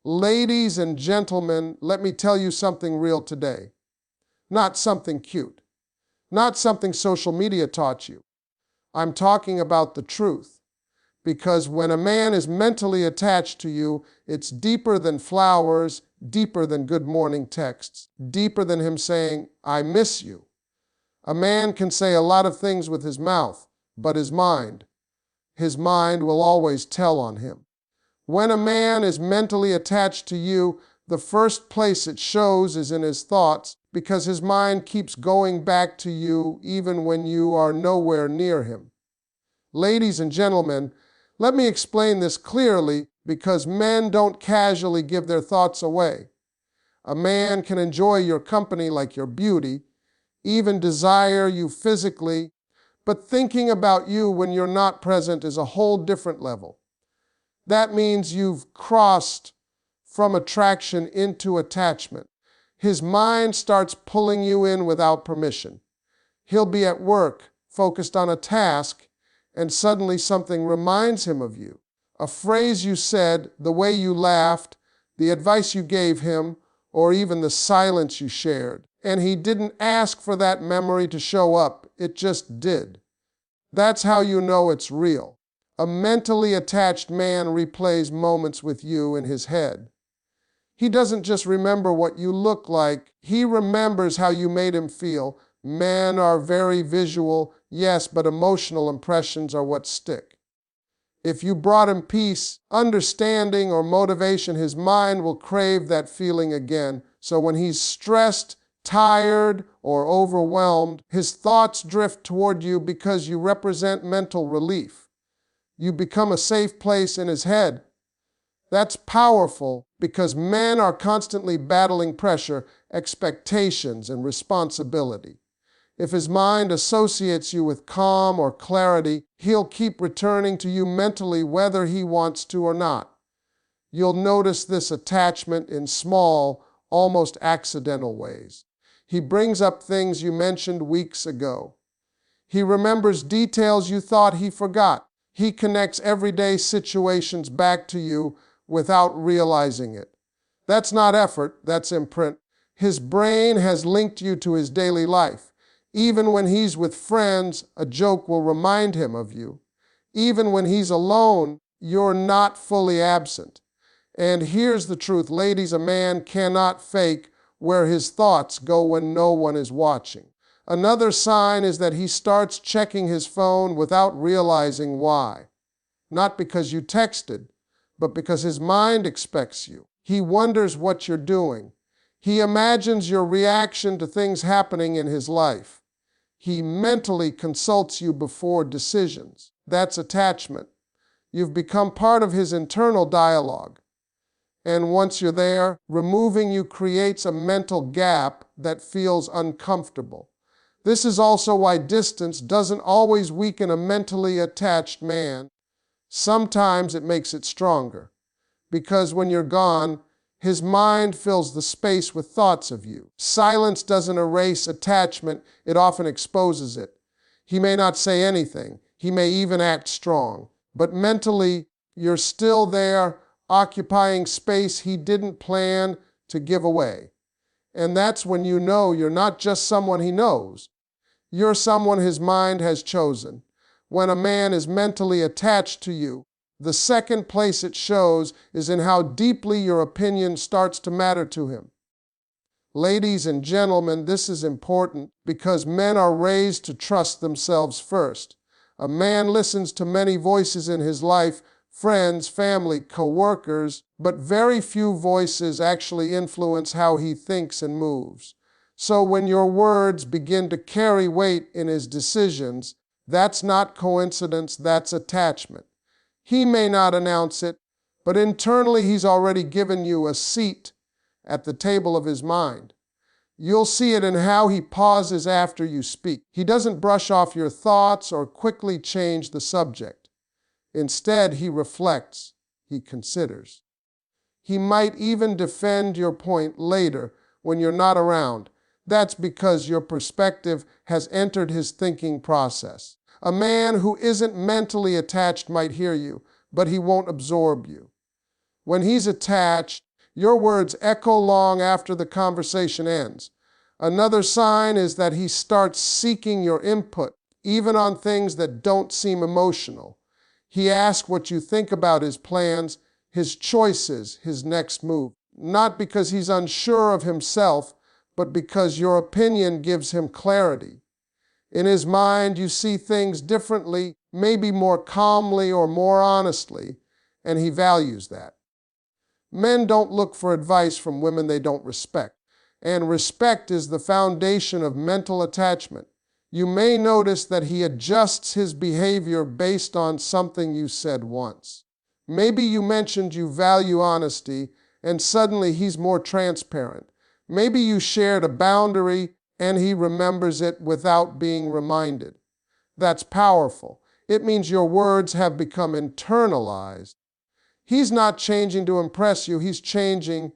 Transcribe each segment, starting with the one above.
Ladies and gentlemen, let me tell you something real today. Not something cute. Not something social media taught you. I'm talking about the truth. Because when a man is mentally attached to you, it's deeper than flowers, deeper than good morning texts, deeper than him saying, "I miss you." A man can say a lot of things with his mouth, but his mind will always tell on him. When a man is mentally attached to you, the first place it shows is in his thoughts, because his mind keeps going back to you even when you are nowhere near him. Ladies and gentlemen, let me explain this clearly, because men don't casually give their thoughts away. A man can enjoy your company like your beauty, even desire you physically, but thinking about you when you're not present is a whole different level. That means you've crossed from attraction into attachment. His mind starts pulling you in without permission. He'll be at work, focused on a task, and suddenly something reminds him of you. A phrase you said, the way you laughed, the advice you gave him, or even the silence you shared. And he didn't ask for that memory to show up, it just did. That's how you know it's real. A mentally attached man replays moments with you in his head. He doesn't just remember what you look like, he remembers how you made him feel. Men are very visual, yes, but emotional impressions are what stick. If you brought him peace, understanding, or motivation, his mind will crave that feeling again. So when he's stressed, tired, or overwhelmed, his thoughts drift toward you because you represent mental relief. You become a safe place in his head. That's powerful because men are constantly battling pressure, expectations, and responsibility. If his mind associates you with calm or clarity, he'll keep returning to you mentally whether he wants to or not. You'll notice this attachment in small, almost accidental ways. He brings up things you mentioned weeks ago. He remembers details you thought he forgot. He connects everyday situations back to you without realizing it. That's not effort, that's imprint. His brain has linked you to his daily life. Even when he's with friends, a joke will remind him of you. Even when he's alone, you're not fully absent. And here's the truth, ladies, a man cannot fake where his thoughts go when no one is watching. Another sign is that he starts checking his phone without realizing why. Not because you texted, but because his mind expects you. He wonders what you're doing. He imagines your reaction to things happening in his life. He mentally consults you before decisions. That's attachment. You've become part of his internal dialogue. And once you're there, removing you creates a mental gap that feels uncomfortable. This is also why distance doesn't always weaken a mentally attached man. Sometimes it makes it stronger. Because when you're gone, his mind fills the space with thoughts of you. Silence doesn't erase attachment, it often exposes it. He may not say anything, he may even act strong, but mentally, you're still there, occupying space he didn't plan to give away. And that's when you know you're not just someone he knows. You're someone his mind has chosen. When a man is mentally attached to you, the second place it shows is in how deeply your opinion starts to matter to him. Ladies and gentlemen, this is important because men are raised to trust themselves first. A man listens to many voices in his life, friends, family, co-workers, but very few voices actually influence how he thinks and moves. So when your words begin to carry weight in his decisions, that's not coincidence, that's attachment. He may not announce it, but internally he's already given you a seat at the table of his mind. You'll see it in how he pauses after you speak. He doesn't brush off your thoughts or quickly change the subject. Instead, he reflects, he considers. He might even defend your point later when you're not around. That's because your perspective has entered his thinking process. A man who isn't mentally attached might hear you, but he won't absorb you. When he's attached, Your words echo long after the conversation ends. Another sign is that he starts seeking your input, even on things that don't seem emotional. He asks what you think about his plans, his choices, his next move. Not because he's unsure of himself, but because your opinion gives him clarity. In his mind, you see things differently, maybe more calmly or more honestly, and he values that. Men don't look for advice from women they don't respect, and respect is the foundation of mental attachment. You may notice that he adjusts his behavior based on something you said once. Maybe you mentioned you value honesty, and suddenly he's more transparent. Maybe you shared a boundary, and he remembers it without being reminded. That's powerful. It means your words have become internalized. He's not changing to impress you, he's changing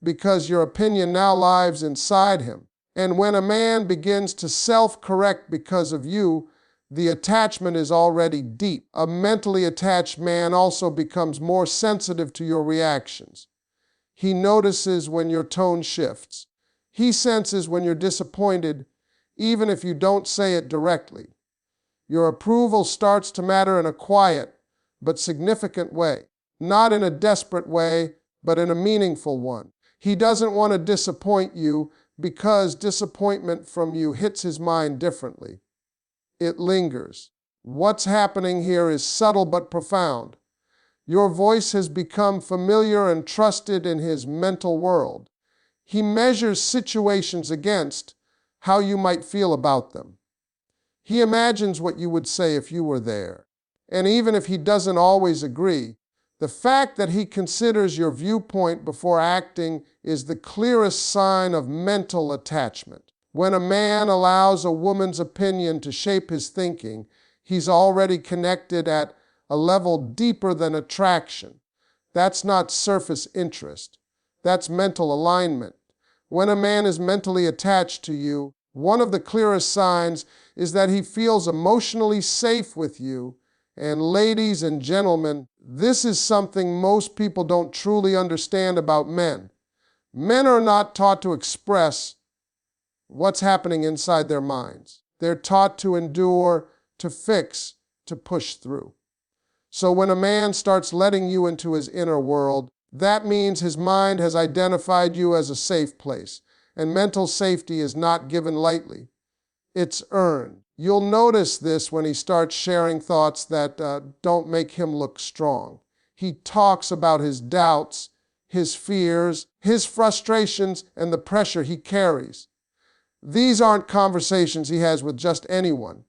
because your opinion now lives inside him. And when a man begins to self-correct because of you, the attachment is already deep. A mentally attached man also becomes more sensitive to your reactions. He notices when your tone shifts. He senses when you're disappointed, even if you don't say it directly. Your approval starts to matter in a quiet but significant way. Not in a desperate way, but in a meaningful one. He doesn't want to disappoint you because disappointment from you hits his mind differently. It lingers. What's happening here is subtle but profound. Your voice has become familiar and trusted in his mental world. He measures situations against how you might feel about them. He imagines what you would say if you were there. And even if he doesn't always agree, the fact that he considers your viewpoint before acting is the clearest sign of mental attachment. When a man allows a woman's opinion to shape his thinking, he's already connected at a level deeper than attraction. That's not surface interest. That's mental alignment. When a man is mentally attached to you, one of the clearest signs is that he feels emotionally safe with you. And ladies and gentlemen, this is something most people don't truly understand about men. Men are not taught to express what's happening inside their minds. They're taught to endure, to fix, to push through. So when a man starts letting you into his inner world, that means his mind has identified you as a safe place. And mental safety is not given lightly. It's earned. You'll notice this when he starts sharing thoughts that don't make him look strong. He talks about his doubts, his fears, his frustrations, and the pressure he carries. These aren't conversations he has with just anyone.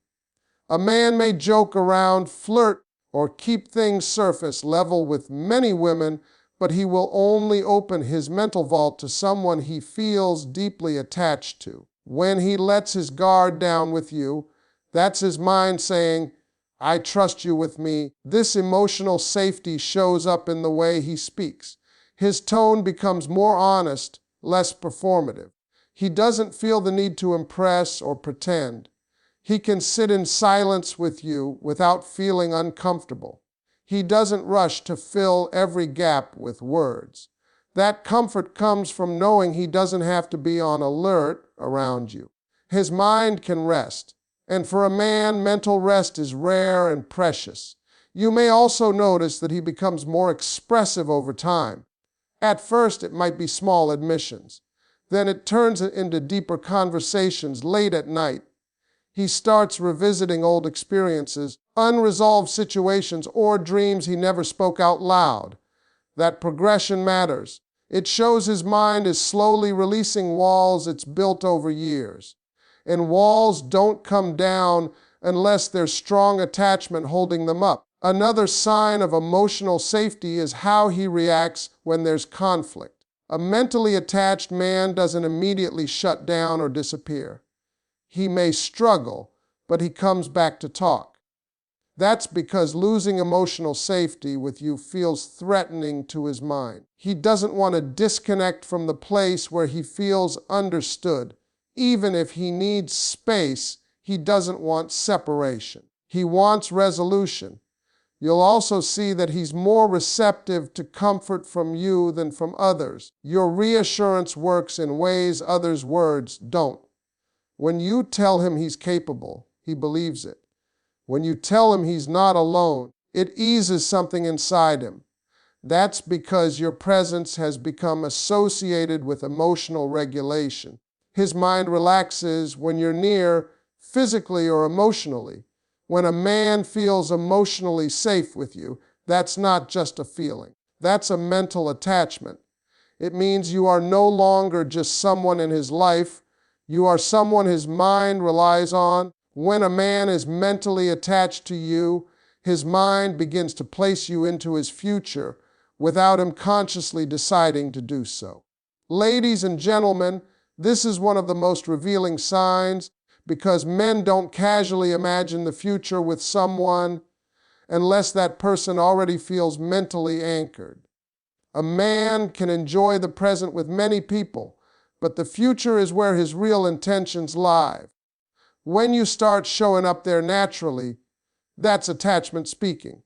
A man may joke around, flirt, or keep things surface level with many women, but he will only open his mental vault to someone he feels deeply attached to. When he lets his guard down with you, that's his mind saying, I trust you with me. This emotional safety shows up in the way he speaks. His tone becomes more honest, less performative. He doesn't feel the need to impress or pretend. He can sit in silence with you without feeling uncomfortable. He doesn't rush to fill every gap with words. That comfort comes from knowing he doesn't have to be on alert around you. His mind can rest. And for a man, mental rest is rare and precious. You may also notice that he becomes more expressive over time. At first, it might be small admissions. Then it turns into deeper conversations late at night. He starts revisiting old experiences, unresolved situations, or dreams he never spoke out loud. That progression matters. It shows his mind is slowly releasing walls it's built over years. And walls don't come down unless there's strong attachment holding them up. Another sign of emotional safety is how he reacts when there's conflict. A mentally attached man doesn't immediately shut down or disappear. He may struggle, but he comes back to talk. That's because losing emotional safety with you feels threatening to his mind. He doesn't want to disconnect from the place where he feels understood. Even if he needs space, he doesn't want separation. He wants resolution. You'll also see that he's more receptive to comfort from you than from others. Your reassurance works in ways others' words don't. When you tell him he's capable, he believes it. When you tell him he's not alone, it eases something inside him. That's because your presence has become associated with emotional regulation. His mind relaxes when you're near, physically or emotionally. When a man feels emotionally safe with you, that's not just a feeling. That's a mental attachment. It means you are no longer just someone in his life. You are someone his mind relies on. When a man is mentally attached to you, his mind begins to place you into his future without him consciously deciding to do so. Ladies and gentlemen, this is one of the most revealing signs, because men don't casually imagine the future with someone unless that person already feels mentally anchored. A man can enjoy the present with many people, but the future is where his real intentions lie. When you start showing up there naturally, that's attachment speaking.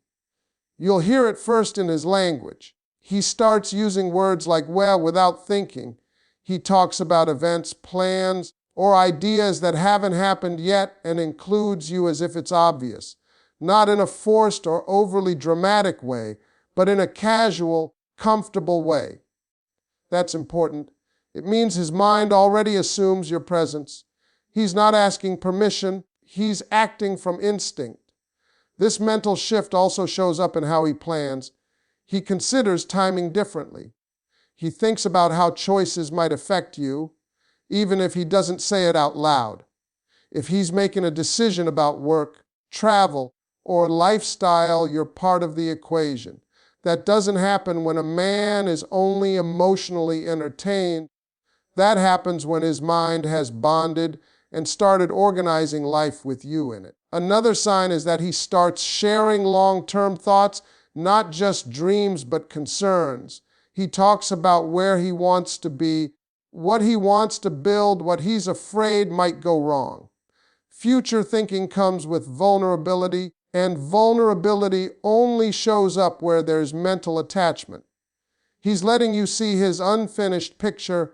You'll hear it first in his language. He starts using words like well without thinking. He talks about events, plans, or ideas that haven't happened yet and includes you as if it's obvious. Not in a forced or overly dramatic way, but in a casual, comfortable way. That's important. It means his mind already assumes your presence. He's not asking permission, he's acting from instinct. This mental shift also shows up in how he plans. He considers timing differently. He thinks about how choices might affect you, even if he doesn't say it out loud. If he's making a decision about work, travel, or lifestyle, you're part of the equation. That doesn't happen when a man is only emotionally entertained. That happens when his mind has bonded and started organizing life with you in it. Another sign is that he starts sharing long-term thoughts, not just dreams but concerns. He talks about where he wants to be, what he wants to build, what he's afraid might go wrong. Future thinking comes with vulnerability, and vulnerability only shows up where there's mental attachment. He's letting you see his unfinished picture,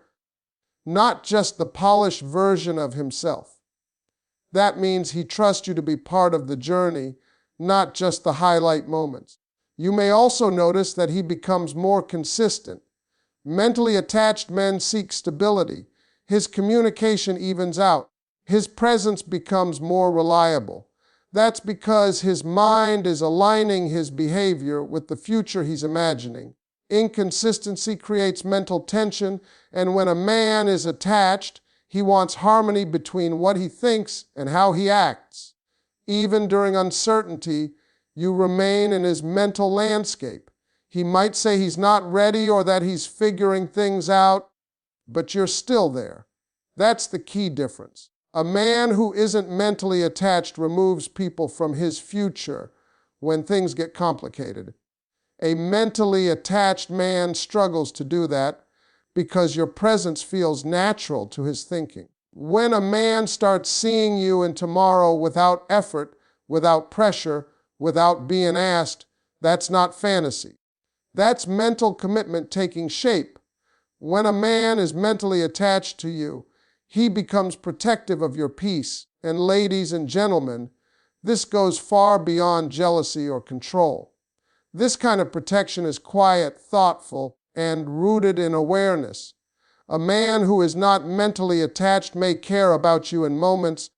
not just the polished version of himself. That means he trusts you to be part of the journey, not just the highlight moments. You may also notice that he becomes more consistent. Mentally attached men seek stability. His communication evens out. His presence becomes more reliable. That's because his mind is aligning his behavior with the future he's imagining. Inconsistency creates mental tension, and when a man is attached, he wants harmony between what he thinks and how he acts. Even during uncertainty, you remain in his mental landscape. He might say he's not ready or that he's figuring things out, but you're still there. That's the key difference. A man who isn't mentally attached removes people from his future when things get complicated. A mentally attached man struggles to do that because your presence feels natural to his thinking. When a man starts seeing you in tomorrow without effort, without pressure, without being asked, that's not fantasy. That's mental commitment taking shape. When a man is mentally attached to you, he becomes protective of your peace. And ladies and gentlemen, this goes far beyond jealousy or control. This kind of protection is quiet, thoughtful, and rooted in awareness. A man who is not mentally attached may care about you in moments,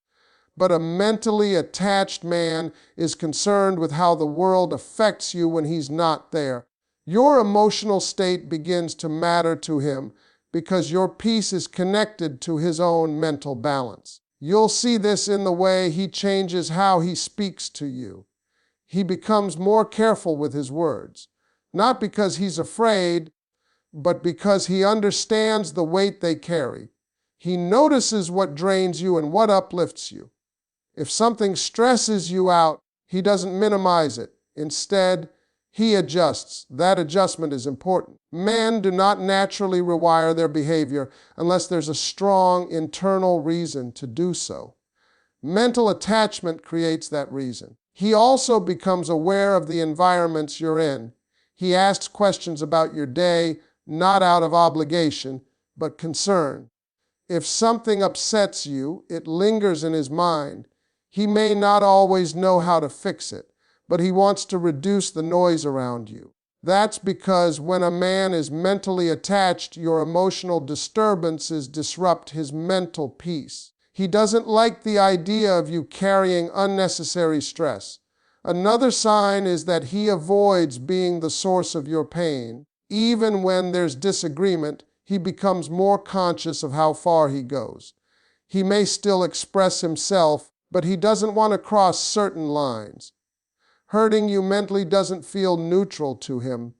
but a mentally attached man is concerned with how the world affects you when he's not there. Your emotional state begins to matter to him because your peace is connected to his own mental balance. You'll see this in the way he changes how he speaks to you. He becomes more careful with his words, not because he's afraid, but because he understands the weight they carry. He notices what drains you and what uplifts you. If something stresses you out, he doesn't minimize it. Instead, he adjusts. That adjustment is important. Men do not naturally rewire their behavior unless there's a strong internal reason to do so. Mental attachment creates that reason. He also becomes aware of the environments you're in. He asks questions about your day, not out of obligation, but concern. If something upsets you, it lingers in his mind. He may not always know how to fix it, but he wants to reduce the noise around you. That's because when a man is mentally attached, your emotional disturbances disrupt his mental peace. He doesn't like the idea of you carrying unnecessary stress. Another sign is that he avoids being the source of your pain. Even when there's disagreement, he becomes more conscious of how far he goes. He may still express himself, but he doesn't want to cross certain lines. Hurting you mentally doesn't feel neutral to him.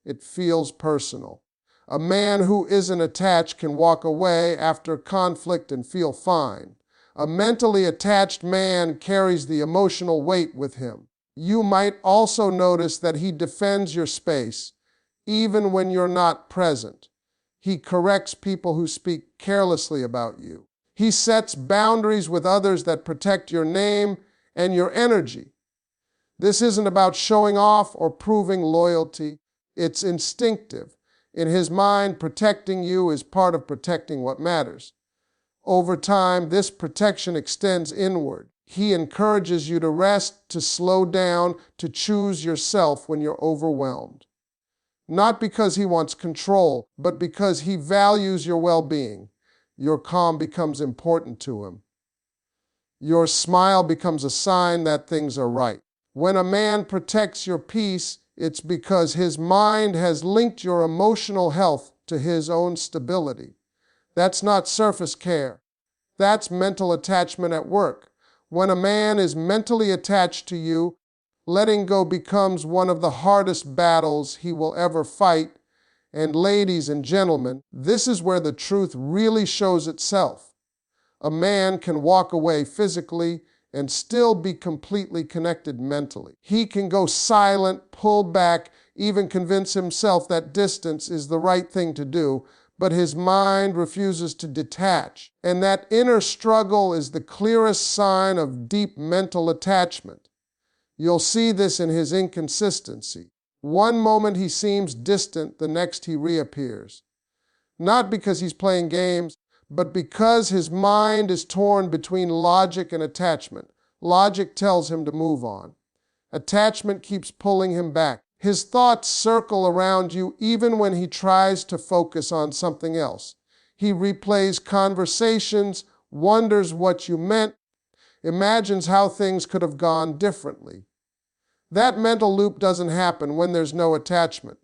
It feels personal. A man who isn't attached can walk away after conflict and feel fine. A mentally attached man carries the emotional weight with him. You might also notice that he defends your space, even when you're not present. He corrects people who speak carelessly about you. He sets boundaries with others that protect your name and your energy. This isn't about showing off or proving loyalty. It's instinctive. In his mind, protecting you is part of protecting what matters. Over time, this protection extends inward. He encourages you to rest, to slow down, to choose yourself when you're overwhelmed. Not because he wants control, but because he values your well-being. Your calm becomes important to him. Your smile becomes a sign that things are right. When a man protects your peace, it's because his mind has linked your emotional health to his own stability. That's not surface care. That's mental attachment at work. When a man is mentally attached to you, letting go becomes one of the hardest battles he will ever fight. And ladies and gentlemen, this is where the truth really shows itself. A man can walk away physically and still be completely connected mentally. He can go silent, pull back, even convince himself that distance is the right thing to do, but his mind refuses to detach. And that inner struggle is the clearest sign of deep mental attachment. You'll see this in his inconsistency. One moment he seems distant, the next he reappears. Not because he's playing games, but because his mind is torn between logic and attachment. Logic tells him to move on. Attachment keeps pulling him back. His thoughts circle around you even when he tries to focus on something else. He replays conversations, wonders what you meant, imagines how things could have gone differently. That mental loop doesn't happen when there's no attachment.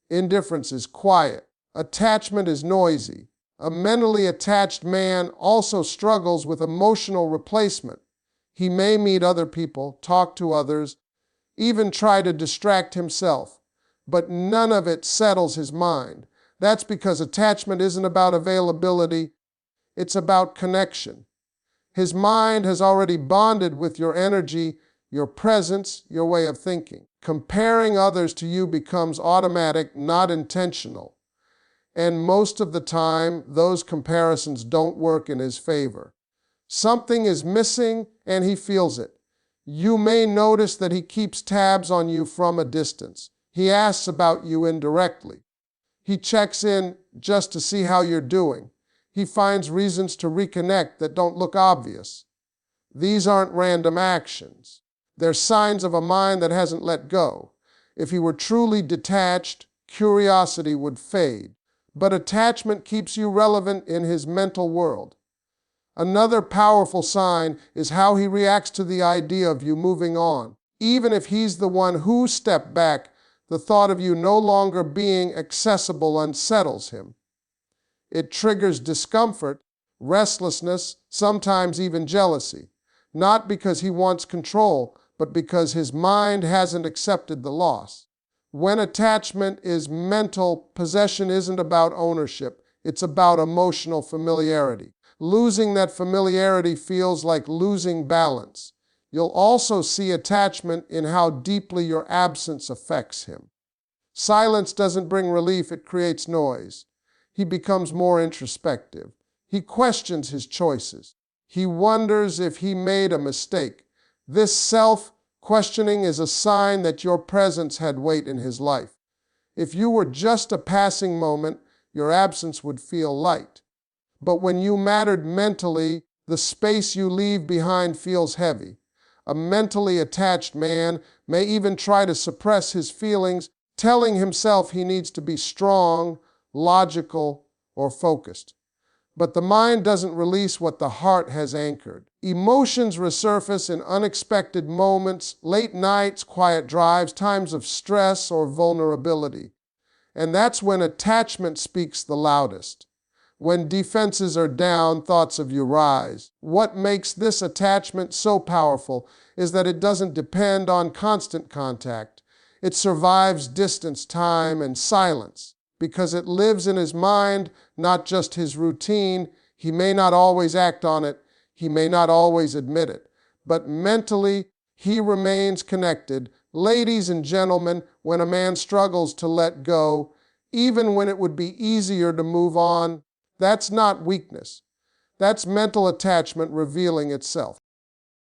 Indifference is quiet. Attachment is noisy. A mentally attached man also struggles with emotional replacement. He may meet other people, talk to others, even try to distract himself, but none of it settles his mind. That's because attachment isn't about availability, it's about connection. His mind has already bonded with your energy, your presence, your way of thinking. Comparing others to you becomes automatic, not intentional. And most of the time, those comparisons don't work in his favor. Something is missing, and he feels it. You may notice that he keeps tabs on you from a distance. He asks about you indirectly. He checks in just to see how you're doing. He finds reasons to reconnect that don't look obvious. These aren't random actions. They're signs of a mind that hasn't let go. If he were truly detached, curiosity would fade. But attachment keeps you relevant in his mental world. Another powerful sign is how he reacts to the idea of you moving on. Even if he's the one who stepped back, the thought of you no longer being accessible unsettles him. It triggers discomfort, restlessness, sometimes even jealousy. Not because he wants control, but because his mind hasn't accepted the loss. When attachment is mental, possession isn't about ownership. It's about emotional familiarity. Losing that familiarity feels like losing balance. You'll also see attachment in how deeply your absence affects him. Silence doesn't bring relief, it creates noise. He becomes more introspective. He questions his choices. He wonders if he made a mistake. This self-questioning is a sign that your presence had weight in his life. If you were just a passing moment, your absence would feel light. But when you mattered mentally, the space you leave behind feels heavy. A mentally attached man may even try to suppress his feelings, telling himself he needs to be strong, logical, or focused. But the mind doesn't release what the heart has anchored. Emotions resurface in unexpected moments, late nights, quiet drives, times of stress or vulnerability. And that's when attachment speaks the loudest. When defenses are down, thoughts of you rise. What makes this attachment so powerful is that it doesn't depend on constant contact. It survives distance, time, and silence. Because it lives in his mind, not just his routine. He may not always act on it. He may not always admit it. But mentally, he remains connected. Ladies and gentlemen, when a man struggles to let go, even when it would be easier to move on, that's not weakness. That's mental attachment revealing itself.